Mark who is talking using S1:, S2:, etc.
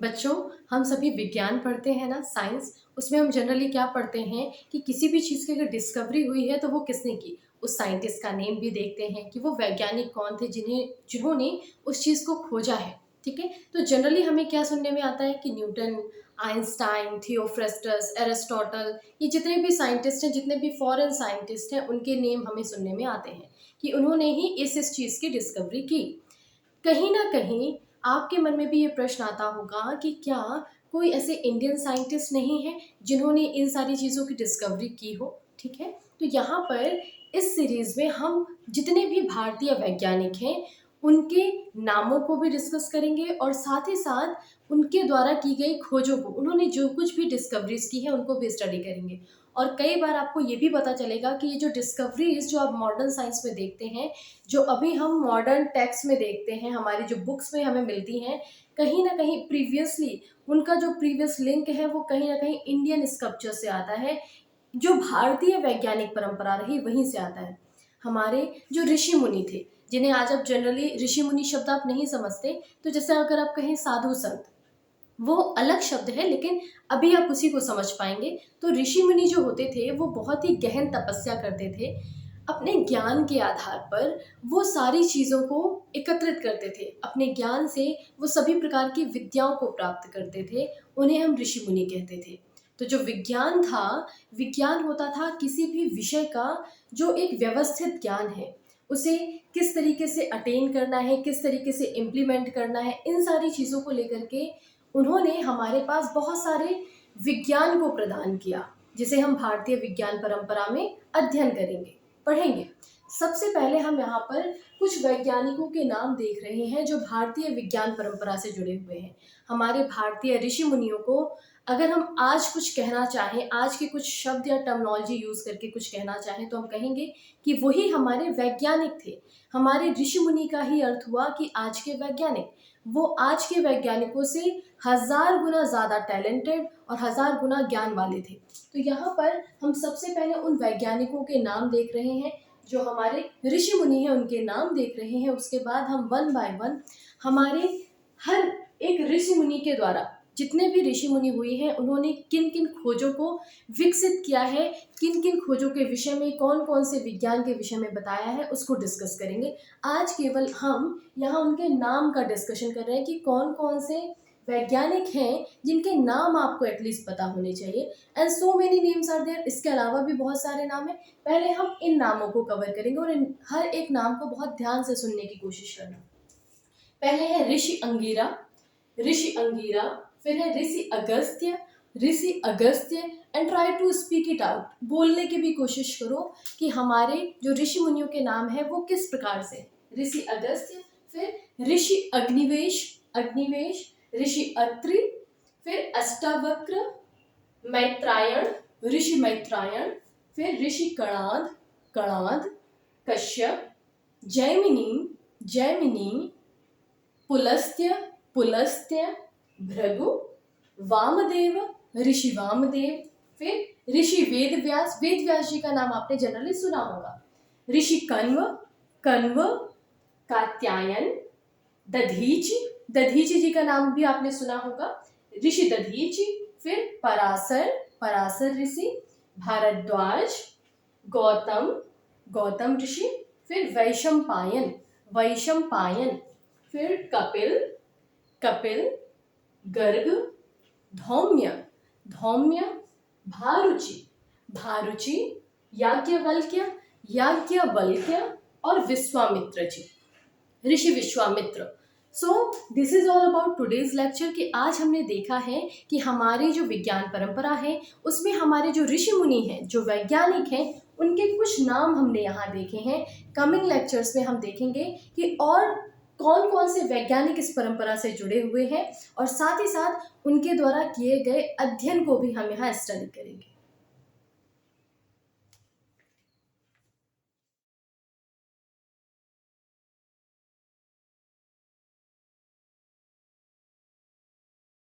S1: बच्चों, हम सभी विज्ञान पढ़ते हैं ना, साइंस। उसमें हम जनरली क्या पढ़ते हैं कि किसी भी चीज़ की अगर डिस्कवरी हुई है तो वो किसने की, उस साइंटिस्ट का नेम भी देखते हैं कि वो वैज्ञानिक कौन थे जिन्होंने उस चीज़ को खोजा है। ठीक है, तो जनरली हमें क्या सुनने में आता है कि न्यूटन, आइंस्टाइन, थियोफ्रस्टस, एरिस्टोटल, ये जितने भी साइंटिस्ट हैं, जितने भी फॉरेन साइंटिस्ट हैं, उनके नेम हमें सुनने में आते हैं कि उन्होंने ही इस चीज़ की डिस्कवरी की। कहीं ना कहीं आपके मन में भी ये प्रश्न आता होगा कि क्या कोई ऐसे इंडियन साइंटिस्ट नहीं है जिन्होंने इन सारी चीज़ों की डिस्कवरी की हो। ठीक है, तो यहाँ पर इस सीरीज में हम जितने भी भारतीय वैज्ञानिक हैं उनके नामों को भी डिस्कस करेंगे और साथ ही साथ उनके द्वारा की गई खोजों को, उन्होंने जो कुछ भी डिस्कवरीज की है उनको भी स्टडी करेंगे। और कई बार आपको ये भी पता चलेगा कि ये जो डिस्कवरीज जो आप मॉडर्न साइंस में देखते हैं, जो अभी हम मॉडर्न टेक्स्ट में देखते हैं, हमारी जो बुक्स में हमें मिलती हैं, कहीं ना कहीं प्रीवियसली उनका जो प्रीवियस लिंक है वो कहीं ना कहीं इंडियन स्कल्पचर से आता है, जो भारतीय वैज्ञानिक परंपरा रही वहीं से आता है। हमारे जो ऋषि मुनि थे, जिन्हें आज आप जनरली ऋषि मुनि शब्द आप नहीं समझते, तो जैसे अगर आप कहें साधु संत, वो अलग शब्द है, लेकिन अभी आप उसी को समझ पाएंगे। तो ऋषि मुनि जो होते थे वो बहुत ही गहन तपस्या करते थे, अपने ज्ञान के आधार पर वो सारी चीज़ों को एकत्रित करते थे, अपने ज्ञान से वो सभी प्रकार की विद्याओं को प्राप्त करते थे, उन्हें हम ऋषि मुनि कहते थे। तो जो विज्ञान था, विज्ञान होता था किसी भी विषय का जो एक व्यवस्थित ज्ञान है, उसे किस तरीके से अटेन करना है, किस तरीके से इम्प्लीमेंट करना है, इन सारी चीज़ों को लेकर के उन्होंने हमारे पास बहुत सारे विज्ञान को प्रदान किया, जिसे हम भारतीय विज्ञान परंपरा में अध्ययन करेंगे, पढ़ेंगे। सबसे पहले हम यहाँ पर कुछ वैज्ञानिकों के नाम देख रहे हैं जो भारतीय विज्ञान परंपरा से जुड़े हुए हैं। हमारे भारतीय ऋषि मुनियों को अगर हम आज कुछ कहना चाहें, आज के कुछ शब्द या टर्मिनोलॉजी यूज करके कुछ कहना चाहें, तो हम कहेंगे कि वही हमारे वैज्ञानिक थे। हमारे ऋषि मुनि का ही अर्थ हुआ कि आज के वैज्ञानिक, वो आज के वैज्ञानिकों से 1000 गुना ज़्यादा टैलेंटेड और 1000 गुना ज्ञान वाले थे। तो यहाँ पर हम सबसे पहले उन वैज्ञानिकों के नाम देख रहे हैं, जो हमारे ऋषि मुनि हैं उनके नाम देख रहे हैं। उसके बाद हम वन बाय वन हमारे हर एक ऋषि मुनि के द्वारा, जितने भी ऋषि मुनि हुए हैं, उन्होंने किन किन खोजों को विकसित किया है, किन किन खोजों के विषय में, कौन कौन से विज्ञान के विषय में बताया है, उसको डिस्कस करेंगे। आज केवल हम यहाँ उनके नाम का डिस्कशन कर रहे हैं कि कौन कौन से वैज्ञानिक हैं जिनके नाम आपको एटलीस्ट पता होने चाहिए। And so many names are there, इसके अलावा भी बहुत सारे नाम हैं। पहले हम इन नामों को कवर करेंगे और इन हर एक नाम को बहुत ध्यान से सुनने की कोशिश करना। पहले है ऋषि अंगिरा, फिर है Rishi Agastya and try to speak it out, बोलने की भी कोशिश करो कि हमारे जो ऋषि मुनियों के नाम है वो किस प्रकार से। ऋषि अगस्त्य, फिर ऋषि अग्निवेश, ऋषि अत्रि, फिर अष्टावक्र, ऋषि मैत्रायण, फिर ऋषि कणाद, कश्यप, जैमिनी, पुलस्त्य, भृगु, वामदेव, ऋषि वामदेव, फिर ऋषि वेदव्यास जी का नाम आपने जनरली सुना होगा, ऋषि कण्व, कात्यायन, दधीचि जी का नाम भी आपने सुना होगा, ऋषि दधीचि, फिर पराशर ऋषि, भारद्वाज, गौतम ऋषि, फिर वैशंपायन, फिर कपिल, गर्ग, धौम्य, भारुचि, याज्ञवल्क्य और Vishwamitra ji, Rishi Vishwamitra. So this is all about today's lecture कि आज हमने देखा है कि हमारी जो विज्ञान परंपरा है उसमें हमारे जो ऋषि मुनि हैं, जो वैज्ञानिक हैं, उनके कुछ नाम हमने यहाँ देखे हैं। कमिंग लेक्चर्स में हम देखेंगे कि और कौन कौन से वैज्ञानिक इस परंपरा से जुड़े हुए हैं और साथ ही साथ उनके द्वारा किए गए अध्ययन को भी हम यहाँ स्टडी करेंगे।